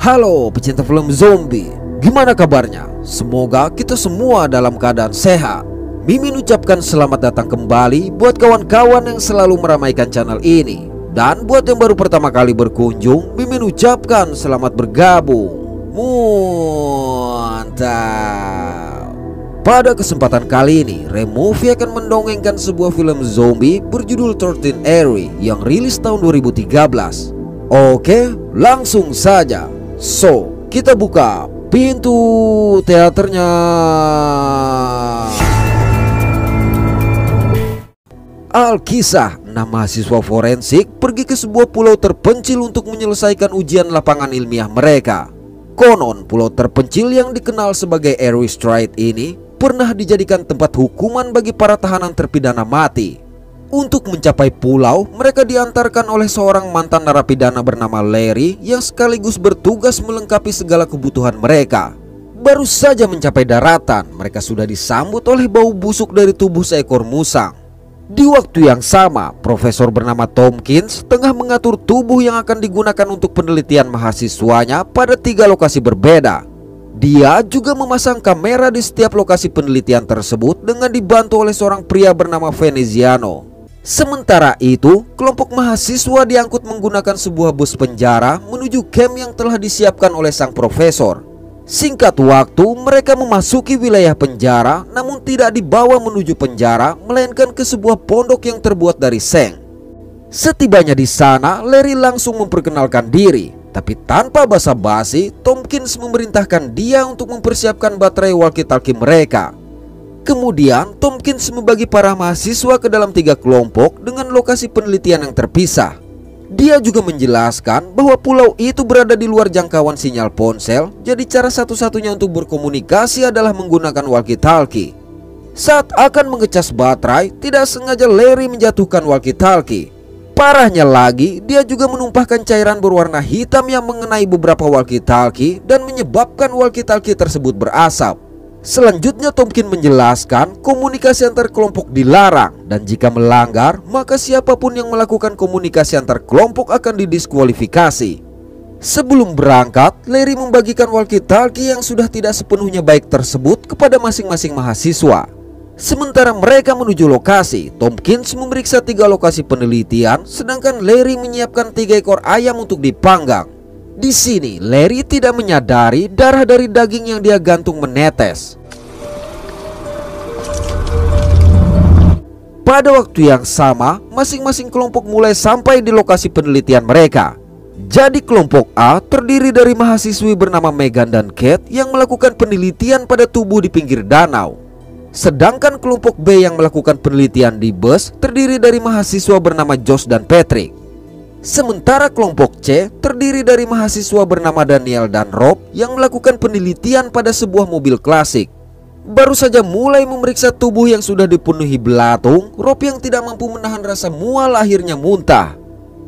Halo pecinta film zombie, gimana kabarnya? Semoga kita semua dalam keadaan sehat. Mimin ucapkan selamat datang kembali buat kawan-kawan yang selalu meramaikan channel ini. Dan buat yang baru pertama kali berkunjung, Mimin ucapkan selamat bergabung. Mantap. Pada kesempatan kali ini, Removie akan mendongengkan sebuah film zombie berjudul 13 Airy yang rilis tahun 2013. Oke, langsung saja. So, kita buka pintu teaternya. Alkisah, 6 mahasiswa forensik pergi ke sebuah pulau terpencil untuk menyelesaikan ujian lapangan ilmiah mereka. Konon, pulau terpencil yang dikenal sebagai Airy Strait ini pernah dijadikan tempat hukuman bagi para tahanan terpidana mati. Untuk mencapai pulau, mereka diantarkan oleh seorang mantan narapidana bernama Larry yang sekaligus bertugas melengkapi segala kebutuhan mereka. Baru saja mencapai daratan, mereka sudah disambut oleh bau busuk dari tubuh seekor musang. Di waktu yang sama, profesor bernama Tompkins tengah mengatur tubuh yang akan digunakan untuk penelitian mahasiswanya pada 3 lokasi berbeda. Dia juga memasang kamera di setiap lokasi penelitian tersebut dengan dibantu oleh seorang pria bernama Veneziano. Sementara itu, kelompok mahasiswa diangkut menggunakan sebuah bus penjara menuju camp yang telah disiapkan oleh sang profesor. Singkat waktu, mereka memasuki wilayah penjara, namun tidak dibawa menuju penjara, melainkan ke sebuah pondok yang terbuat dari seng. Setibanya di sana, Larry langsung memperkenalkan diri. Tapi tanpa basa-basi, Tompkins memerintahkan dia untuk mempersiapkan baterai walkie-talkie mereka. Kemudian Tompkins membagi para mahasiswa ke dalam 3 kelompok dengan lokasi penelitian yang terpisah. Dia juga menjelaskan bahwa pulau itu berada di luar jangkauan sinyal ponsel, jadi cara satu-satunya untuk berkomunikasi adalah menggunakan walkie-talkie. Saat akan mengecas baterai, tidak sengaja Larry menjatuhkan walkie-talkie. Parahnya lagi, dia juga menumpahkan cairan berwarna hitam yang mengenai beberapa walkie-talkie dan menyebabkan walkie-talkie tersebut berasap. Selanjutnya Tompkins menjelaskan komunikasi antar kelompok dilarang, dan jika melanggar maka siapapun yang melakukan komunikasi antar kelompok akan didiskualifikasi. Sebelum berangkat, Larry membagikan walkie-talkie yang sudah tidak sepenuhnya baik tersebut kepada masing-masing mahasiswa. Sementara mereka menuju lokasi, Tompkins memeriksa 3 lokasi penelitian, sedangkan Larry menyiapkan 3 ekor ayam untuk dipanggang. Di sini, Larry tidak menyadari darah dari daging yang dia gantung menetes. Pada waktu yang sama, masing-masing kelompok mulai sampai di lokasi penelitian mereka. Jadi kelompok A terdiri dari mahasiswi bernama Megan dan Kate yang melakukan penelitian pada tubuh di pinggir danau. Sedangkan kelompok B yang melakukan penelitian di bus terdiri dari mahasiswa bernama Josh dan Patrick. Sementara kelompok C terdiri dari mahasiswa bernama Daniel dan Rob yang melakukan penelitian pada sebuah mobil klasik. Baru saja mulai memeriksa tubuh yang sudah dipenuhi belatung, Rob yang tidak mampu menahan rasa mual akhirnya muntah.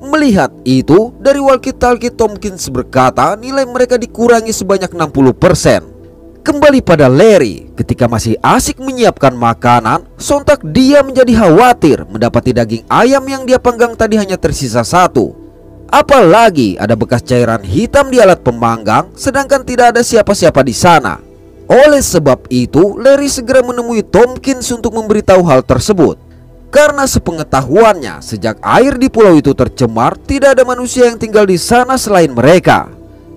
Melihat itu, dari walkie-talkie Tompkins berkata nilai mereka dikurangi sebanyak 60%. Kembali pada Larry, ketika masih asik menyiapkan makanan, sontak dia menjadi khawatir mendapati daging ayam yang dia panggang tadi hanya tersisa 1. Apalagi ada bekas cairan hitam di alat pemanggang, sedangkan tidak ada siapa-siapa di sana. Oleh sebab itu, Larry segera menemui Tompkins untuk memberitahu hal tersebut. Karena sepengetahuannya, sejak air di pulau itu tercemar, tidak ada manusia yang tinggal di sana selain mereka.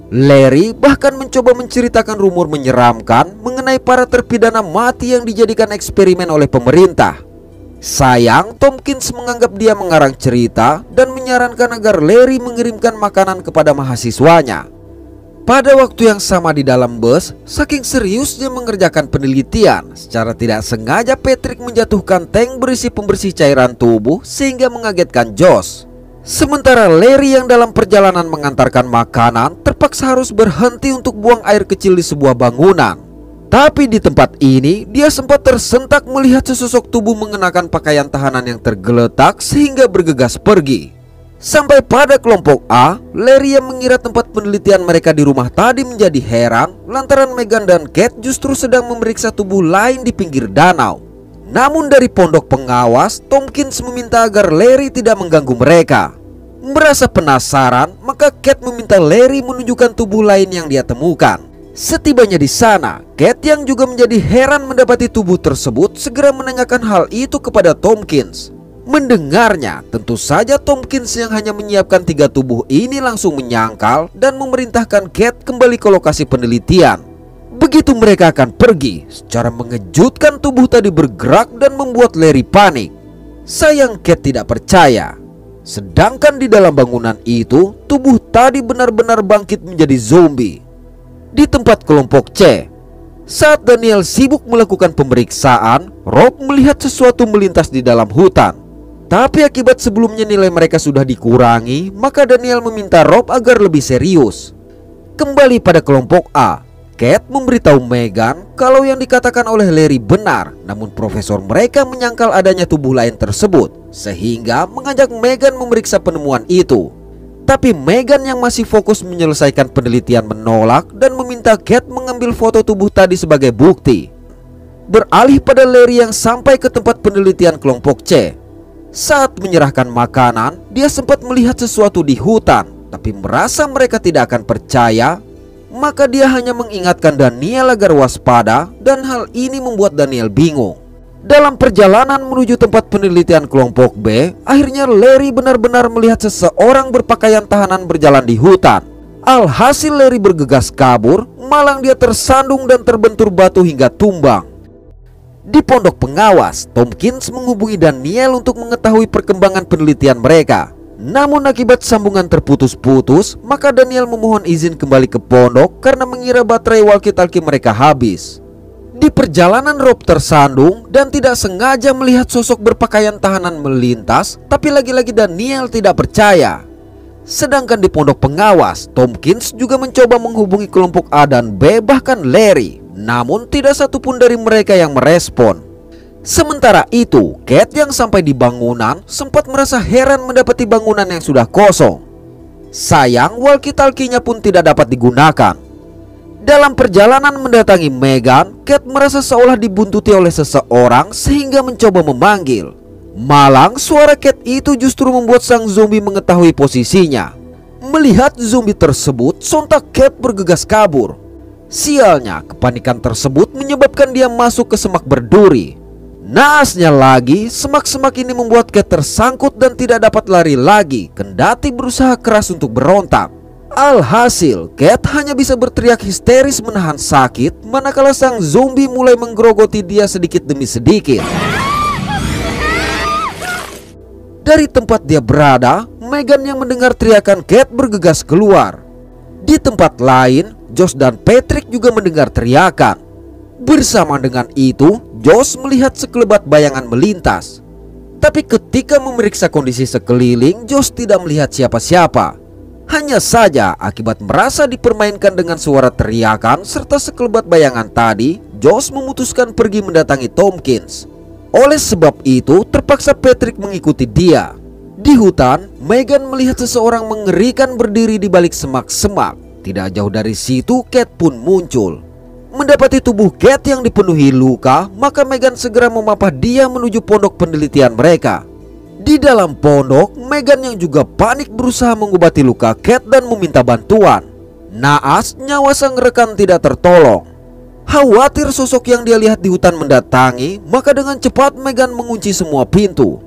Larry bahkan mencoba menceritakan rumor menyeramkan mengenai para terpidana mati yang dijadikan eksperimen oleh pemerintah. Sayang, Tompkins menganggap dia mengarang cerita dan menyarankan agar Larry mengirimkan makanan kepada mahasiswanya. Pada waktu yang sama di dalam bus, saking seriusnya mengerjakan penelitian, secara tidak sengaja Patrick menjatuhkan tank berisi pembersih cairan tubuh sehingga mengagetkan Josh. Sementara Larry yang dalam perjalanan mengantarkan makanan terpaksa harus berhenti untuk buang air kecil di sebuah bangunan. Tapi di tempat ini dia sempat tersentak melihat sesosok tubuh mengenakan pakaian tahanan yang tergeletak sehingga bergegas pergi. Sampai pada kelompok A, Larry yang mengira tempat penelitian mereka di rumah tadi menjadi heran lantaran Megan dan Kate justru sedang memeriksa tubuh lain di pinggir danau. Namun dari pondok pengawas, Tompkins meminta agar Larry tidak mengganggu mereka. Merasa penasaran, maka Kate meminta Larry menunjukkan tubuh lain yang dia temukan. Setibanya di sana, Kate yang juga menjadi heran mendapati tubuh tersebut segera menanyakan hal itu kepada Tompkins. Mendengarnya, tentu saja Tompkins yang hanya menyiapkan 3 tubuh ini langsung menyangkal dan memerintahkan Kate kembali ke lokasi penelitian. Begitu mereka akan pergi, secara mengejutkan tubuh tadi bergerak dan membuat Larry panik. Sayang Kate tidak percaya. Sedangkan di dalam bangunan itu, tubuh tadi benar-benar bangkit menjadi zombie. Di tempat kelompok C, saat Daniel sibuk melakukan pemeriksaan, Rob melihat sesuatu melintas di dalam hutan. Tapi akibat sebelumnya nilai mereka sudah dikurangi, maka Daniel meminta Rob agar lebih serius. Kembali pada kelompok A, Kate memberitahu Megan kalau yang dikatakan oleh Larry benar, namun profesor mereka menyangkal adanya tubuh lain tersebut, sehingga mengajak Megan memeriksa penemuan itu. Tapi Megan yang masih fokus menyelesaikan penelitian menolak dan meminta Kate mengambil foto tubuh tadi sebagai bukti. Beralih pada Larry yang sampai ke tempat penelitian kelompok C. Saat menyerahkan makanan, dia sempat melihat sesuatu di hutan, tapi merasa mereka tidak akan percaya. Maka dia hanya mengingatkan Daniel agar waspada, dan hal ini membuat Daniel bingung. Dalam perjalanan menuju tempat penelitian kelompok B, akhirnya Larry benar-benar melihat seseorang berpakaian tahanan berjalan di hutan. Alhasil Larry bergegas kabur, malang dia tersandung dan terbentur batu hingga tumbang. Di pondok pengawas, Tompkins menghubungi Daniel untuk mengetahui perkembangan penelitian mereka. Namun akibat sambungan terputus-putus, maka Daniel memohon izin kembali ke pondok karena mengira baterai walkie-talkie mereka habis. Di perjalanan Rob tersandung dan tidak sengaja melihat sosok berpakaian tahanan melintas, tapi lagi-lagi Daniel tidak percaya. Sedangkan di pondok pengawas, Tompkins juga mencoba menghubungi kelompok A dan B, bahkan Larry. Namun tidak satupun dari mereka yang merespon. Sementara itu, Kate yang sampai di bangunan sempat merasa heran mendapati bangunan yang sudah kosong. Sayang, walkie-talkie-nya pun tidak dapat digunakan. Dalam perjalanan mendatangi Megan, Kate merasa seolah dibuntuti oleh seseorang sehingga mencoba memanggil. Malang, suara Kate itu justru membuat sang zombie mengetahui posisinya. Melihat zombie tersebut, sontak Kate bergegas kabur. Sialnya, kepanikan tersebut menyebabkan dia masuk ke semak berduri. Naasnya lagi, semak-semak ini membuat Kate tersangkut dan tidak dapat lari lagi, kendati berusaha keras untuk berontak. Alhasil, Kate hanya bisa berteriak histeris menahan sakit, manakala sang zombie mulai menggerogoti dia sedikit demi sedikit. Dari tempat dia berada, Megan yang mendengar teriakan Kate bergegas keluar. Di tempat lain, Josh dan Patrick juga mendengar teriakan. Bersama dengan itu, Josh melihat sekelebat bayangan melintas. Tapi ketika memeriksa kondisi sekeliling, Josh tidak melihat siapa-siapa. Hanya saja akibat merasa dipermainkan dengan suara teriakan serta sekelebat bayangan tadi, Josh memutuskan pergi mendatangi Tompkins. Oleh sebab itu, terpaksa Patrick mengikuti dia. Di hutan, Megan melihat seseorang mengerikan berdiri di balik semak-semak. Tidak jauh dari situ, Kate pun muncul. Mendapati tubuh Kate yang dipenuhi luka, maka Megan segera memapah dia menuju pondok penelitian mereka. Di dalam pondok, Megan yang juga panik berusaha mengobati luka Kate dan meminta bantuan. Naas, nyawa sang rekan tidak tertolong. Khawatir sosok yang dia lihat di hutan mendatangi, maka dengan cepat Megan mengunci semua pintu.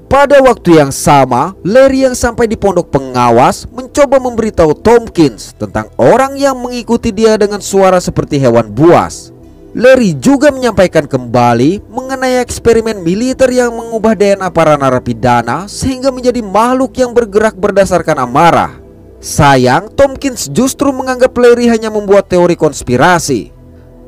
Pada waktu yang sama, Larry yang sampai di pondok pengawas mencoba memberitahu Tompkins tentang orang yang mengikuti dia dengan suara seperti hewan buas. Larry juga menyampaikan kembali mengenai eksperimen militer yang mengubah DNA para narapidana sehingga menjadi makhluk yang bergerak berdasarkan amarah. Sayang, Tompkins justru menganggap Larry hanya membuat teori konspirasi.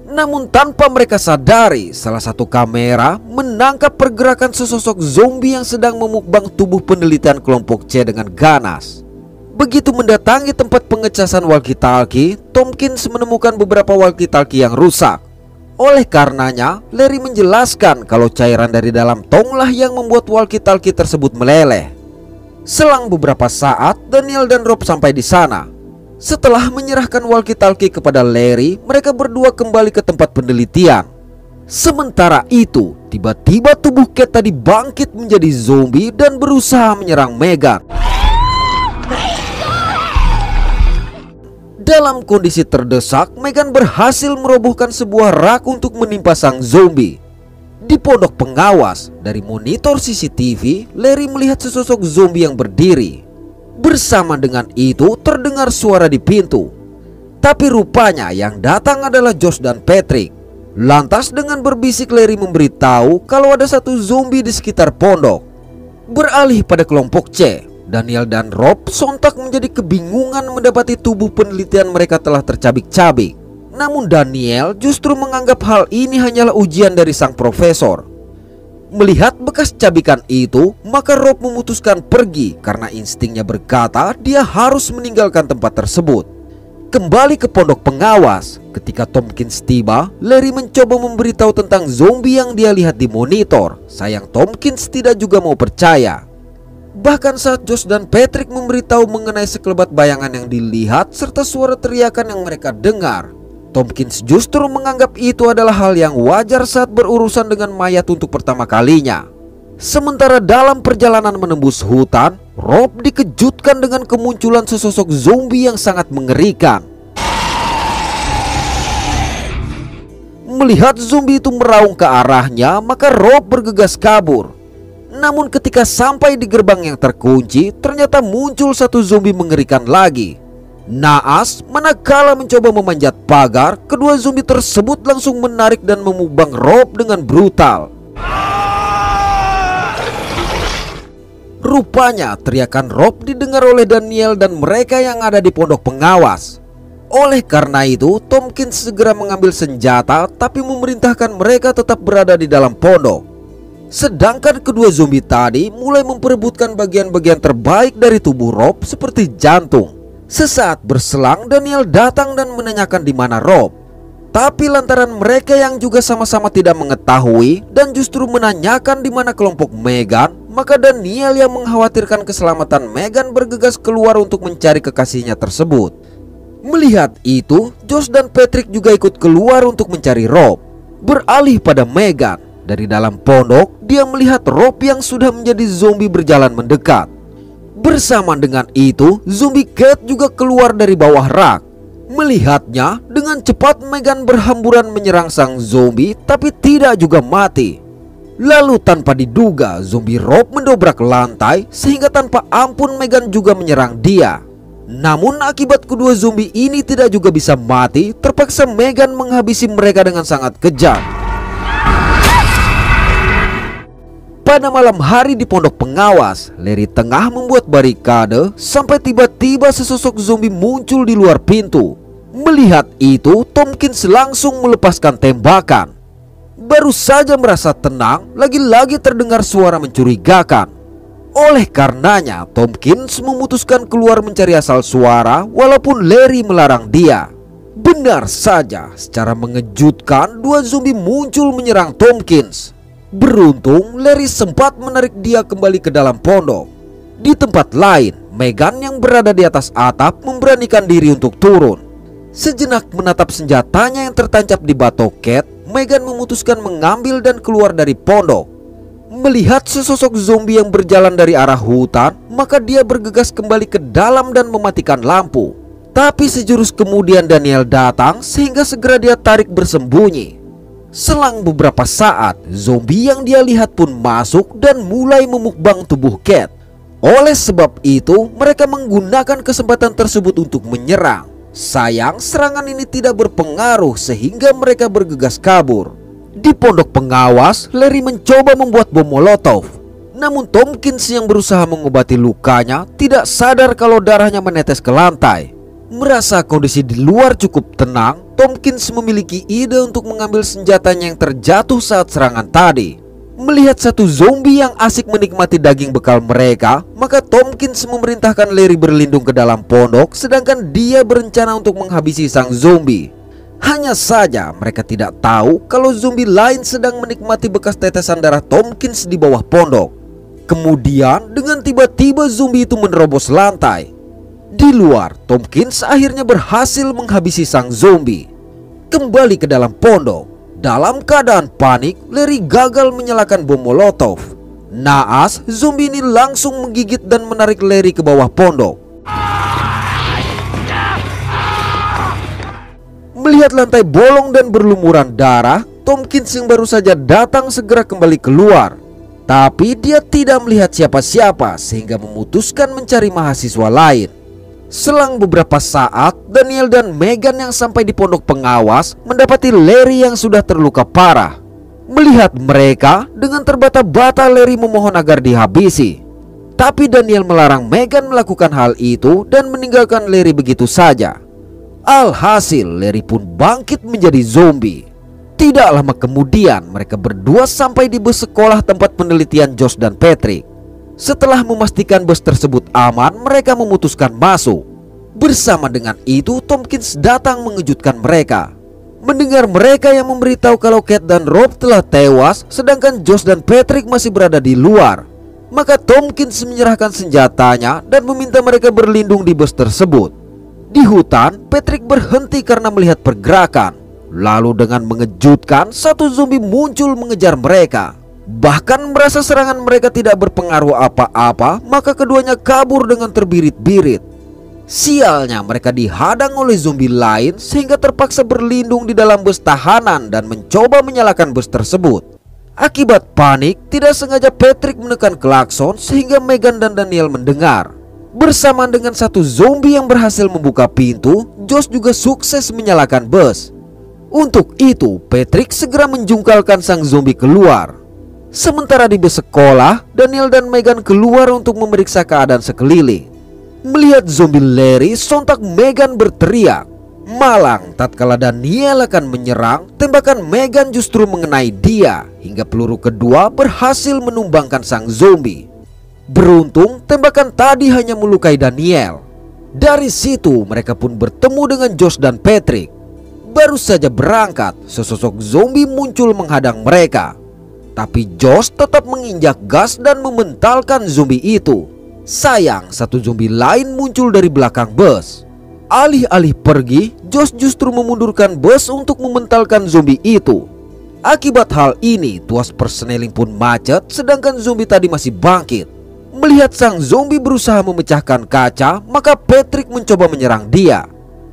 Namun tanpa mereka sadari, salah satu kamera menangkap pergerakan sesosok zombie yang sedang memukbang tubuh penelitian kelompok C dengan ganas. Begitu mendatangi tempat pengecasan walkie-talkie, Tompkins menemukan beberapa walkie-talkie yang rusak. Oleh karenanya, Larry menjelaskan kalau cairan dari dalam tonglah yang membuat walkie-talkie tersebut meleleh. Selang beberapa saat, Daniel dan Rob sampai di sana. Setelah menyerahkan walkie-talkie kepada Larry, mereka berdua kembali ke tempat penelitian. Sementara itu, tiba-tiba tubuh Kate tadi bangkit menjadi zombie dan berusaha menyerang Megan. Dalam kondisi terdesak, Megan berhasil merobohkan sebuah rak untuk menimpa sang zombie. Di pondok pengawas, dari monitor CCTV, Larry melihat sesosok zombie yang berdiri. Bersama dengan itu terdengar suara di pintu. Tapi rupanya yang datang adalah Josh dan Patrick. Lantas dengan berbisik Larry memberitahu kalau ada satu zombie di sekitar pondok. Beralih pada kelompok C, Daniel dan Rob sontak menjadi kebingungan mendapati tubuh penelitian mereka telah tercabik-cabik. Namun Daniel justru menganggap hal ini hanyalah ujian dari sang profesor. Melihat bekas cabikan itu, maka Rob memutuskan pergi karena instingnya berkata dia harus meninggalkan tempat tersebut. Kembali ke pondok pengawas, ketika Tompkins tiba, Larry mencoba memberitahu tentang zombie yang dia lihat di monitor. Sayang Tompkins tidak juga mau percaya. Bahkan saat Josh dan Patrick memberitahu mengenai sekelebat bayangan yang dilihat serta suara teriakan yang mereka dengar, Tompkins justru menganggap itu adalah hal yang wajar saat berurusan dengan mayat untuk pertama kalinya. Sementara dalam perjalanan menembus hutan, Rob dikejutkan dengan kemunculan sesosok zombie yang sangat mengerikan. Melihat zombie itu meraung ke arahnya, maka Rob bergegas kabur. Namun ketika sampai di gerbang yang terkunci, ternyata muncul satu zombie mengerikan lagi. Naas, manakala mencoba memanjat pagar, kedua zombie tersebut langsung menarik dan memubang Rob dengan brutal. Rupanya teriakan Rob didengar oleh Daniel dan mereka yang ada di pondok pengawas. Oleh karena itu, Tompkins segera mengambil senjata tapi memerintahkan mereka tetap berada di dalam pondok. Sedangkan kedua zombie tadi mulai memperebutkan bagian-bagian terbaik dari tubuh Rob seperti jantung. Sesaat berselang, Daniel datang dan menanyakan di mana Rob. Tapi lantaran mereka yang juga sama-sama tidak mengetahui dan justru menanyakan di mana kelompok Megan, maka Daniel yang mengkhawatirkan keselamatan Megan bergegas keluar untuk mencari kekasihnya tersebut. Melihat itu, Josh dan Patrick juga ikut keluar untuk mencari Rob. Beralih pada Megan, dari dalam pondok, dia melihat Rob yang sudah menjadi zombie berjalan mendekat. Bersama dengan itu, zombie Kate juga keluar dari bawah rak. Melihatnya, dengan cepat Megan berhamburan menyerang sang zombie tapi tidak juga mati. Lalu tanpa diduga, zombie Rob mendobrak lantai sehingga tanpa ampun Megan juga menyerang dia. Namun akibat kedua zombie ini tidak juga bisa mati, terpaksa Megan menghabisi mereka dengan sangat kejam. Pada malam hari di pondok pengawas, Larry tengah membuat barikade sampai tiba-tiba sesosok zombie muncul di luar pintu. Melihat itu, Tompkins langsung melepaskan tembakan. Baru saja merasa tenang, lagi-lagi terdengar suara mencurigakan. Oleh karenanya, Tompkins memutuskan keluar mencari asal suara walaupun Larry melarang dia. Benar saja, secara mengejutkan dua zombie muncul menyerang Tompkins. Beruntung, Larry sempat menarik dia kembali ke dalam pondok. Di tempat lain, Megan yang berada di atas atap memberanikan diri untuk turun. Sejenak menatap senjatanya yang tertancap di batok Kate, Megan memutuskan mengambil dan keluar dari pondok. Melihat sesosok zombie yang berjalan dari arah hutan, maka dia bergegas kembali ke dalam dan mematikan lampu. Tapi sejurus kemudian Daniel datang sehingga segera dia tarik bersembunyi. Selang beberapa saat, zombie yang dia lihat pun masuk dan mulai memukbang tubuh Kate. Oleh sebab itu, mereka menggunakan kesempatan tersebut untuk menyerang. Sayang, serangan ini tidak berpengaruh sehingga mereka bergegas kabur. Di pondok pengawas, Larry mencoba membuat bom molotov. Namun Tompkins yang berusaha mengobati lukanya tidak sadar kalau darahnya menetes ke lantai. Merasa kondisi di luar cukup tenang, Tompkins memiliki ide untuk mengambil senjatanya yang terjatuh saat serangan tadi. Melihat satu zombie yang asik menikmati daging bekal mereka, maka Tompkins memerintahkan Larry berlindung ke dalam pondok, sedangkan dia berencana untuk menghabisi sang zombie. Hanya saja mereka tidak tahu kalau zombie lain sedang menikmati bekas tetesan darah Tompkins di bawah pondok. Kemudian dengan tiba-tiba zombie itu menerobos lantai. Di luar, Tompkins akhirnya berhasil menghabisi sang zombie. Kembali ke dalam pondok, Dalam keadaan panik, Larry gagal menyalakan bom Molotov. Naas, zombie ini langsung menggigit dan menarik Larry ke bawah pondok. Melihat lantai bolong dan berlumuran darah, Tompkins yang baru saja datang segera kembali keluar. Tapi dia tidak melihat siapa-siapa sehingga memutuskan mencari mahasiswa lain. Selang beberapa saat, Daniel dan Megan yang sampai di pondok pengawas mendapati Larry yang sudah terluka parah. Melihat mereka, dengan terbata-bata Larry memohon agar dihabisi. Tapi Daniel melarang Megan melakukan hal itu dan meninggalkan Larry begitu saja. Alhasil, Larry pun bangkit menjadi zombie. Tidak lama kemudian, mereka berdua sampai di bus sekolah tempat penelitian Josh dan Patrick. Setelah memastikan bus tersebut aman, mereka memutuskan masuk. Bersama dengan itu, Tompkins datang mengejutkan mereka. Mendengar mereka yang memberitahu kalau Kate dan Rob telah tewas, sedangkan Josh dan Patrick masih berada di luar, maka Tompkins menyerahkan senjatanya dan meminta mereka berlindung di bus tersebut. Di hutan, Patrick berhenti karena melihat pergerakan. Lalu dengan mengejutkan, satu zombie muncul mengejar mereka. Bahkan merasa serangan mereka tidak berpengaruh apa-apa, maka keduanya kabur dengan terbirit-birit. Sialnya, mereka dihadang oleh zombie lain sehingga terpaksa berlindung di dalam bus tahanan dan mencoba menyalakan bus tersebut. Akibat panik, tidak sengaja Patrick menekan klakson sehingga Megan dan Daniel mendengar. Bersamaan dengan satu zombie yang berhasil membuka pintu, Josh juga sukses menyalakan bus. Untuk itu, Patrick segera menjungkalkan sang zombie keluar. Sementara di bus sekolah, Daniel dan Megan keluar untuk memeriksa keadaan sekeliling. Melihat zombie Larry, sontak Megan berteriak. Malang tatkala Daniel akan menyerang, tembakan Megan justru mengenai dia, hingga peluru kedua berhasil menumbangkan sang zombie. Beruntung, tembakan tadi hanya melukai Daniel. Dari situ, mereka pun bertemu dengan Josh dan Patrick. Baru saja berangkat, sesosok zombie muncul menghadang mereka. Tapi Josh tetap menginjak gas dan mementalkan zombie itu. Sayang, satu zombie lain muncul dari belakang bus. Alih-alih pergi, Josh justru memundurkan bus untuk mementalkan zombie itu. Akibat hal ini, tuas persneling pun macet, sedangkan zombie tadi masih bangkit. Melihat sang zombie berusaha memecahkan kaca, maka Patrick mencoba menyerang dia.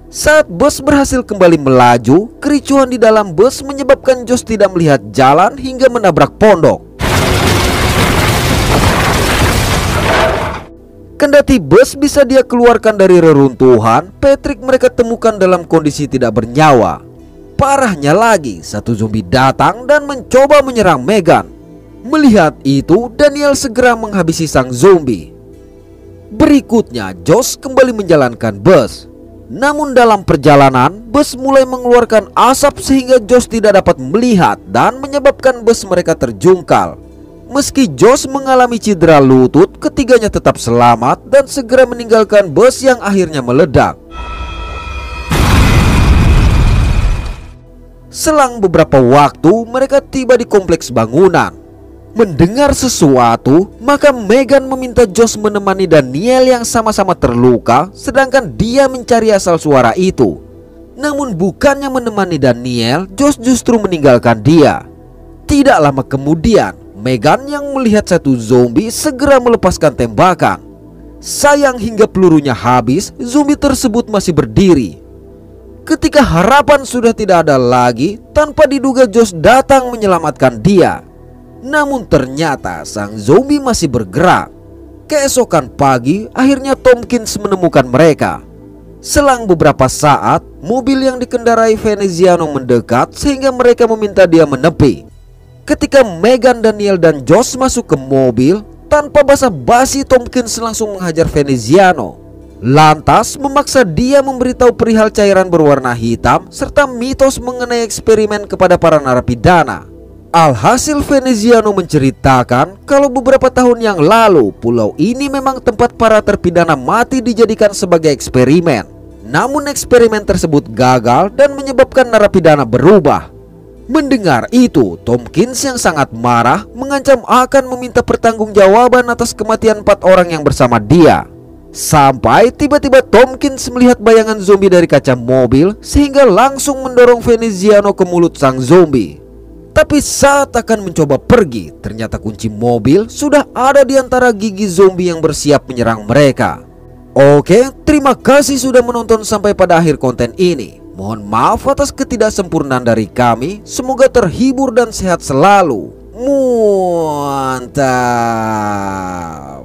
Saat bus berhasil kembali melaju, kericuhan di dalam bus menyebabkan Josh tidak melihat jalan hingga menabrak pondok. Kendati bus bisa dia keluarkan dari reruntuhan, Patrick mereka temukan dalam kondisi tidak bernyawa. Parahnya lagi, satu zombie datang dan mencoba menyerang Megan. Melihat itu, Daniel segera menghabisi sang zombie. Berikutnya, Josh kembali menjalankan bus. Namun dalam perjalanan, bus mulai mengeluarkan asap sehingga Josh tidak dapat melihat dan menyebabkan bus mereka terjungkal. Meski Josh mengalami cedera lutut, ketiganya tetap selamat dan segera meninggalkan bus yang akhirnya meledak. Selang beberapa waktu, mereka tiba di kompleks bangunan. Mendengar sesuatu, maka Megan meminta Josh menemani Daniel yang sama-sama terluka, sedangkan dia mencari asal suara itu. Namun bukannya menemani Daniel, Josh justru meninggalkan dia. Tidak lama kemudian, Megan yang melihat satu zombie segera melepaskan tembakan. Sayang, hingga pelurunya habis, zombie tersebut masih berdiri. Ketika harapan sudah tidak ada lagi, tanpa diduga Josh datang menyelamatkan dia. Namun ternyata sang zombie masih bergerak. Keesokan pagi, akhirnya Tompkins menemukan mereka. Selang beberapa saat, mobil yang dikendarai Veneziano mendekat sehingga mereka meminta dia menepi. Ketika Megan, Daniel, dan Josh masuk ke mobil, tanpa basa-basi Tompkins langsung menghajar Veneziano. Lantas memaksa dia memberitahu perihal cairan berwarna hitam serta mitos mengenai eksperimen kepada para narapidana. Alhasil Veneziano menceritakan kalau beberapa tahun yang lalu pulau ini memang tempat para terpidana mati dijadikan sebagai eksperimen. Namun eksperimen tersebut gagal dan menyebabkan narapidana berubah. Mendengar itu, Tompkins yang sangat marah mengancam akan meminta pertanggungjawaban atas kematian 4 orang yang bersama dia. Sampai tiba-tiba Tompkins melihat bayangan zombie dari kaca mobil sehingga langsung mendorong Veneziano ke mulut sang zombie. Tapi saat akan mencoba pergi, ternyata kunci mobil sudah ada di antara gigi zombie yang bersiap menyerang mereka. Oke, terima kasih sudah menonton sampai pada akhir konten ini. Mohon maaf atas ketidaksempurnaan dari kami. Semoga terhibur dan sehat selalu. Mantap.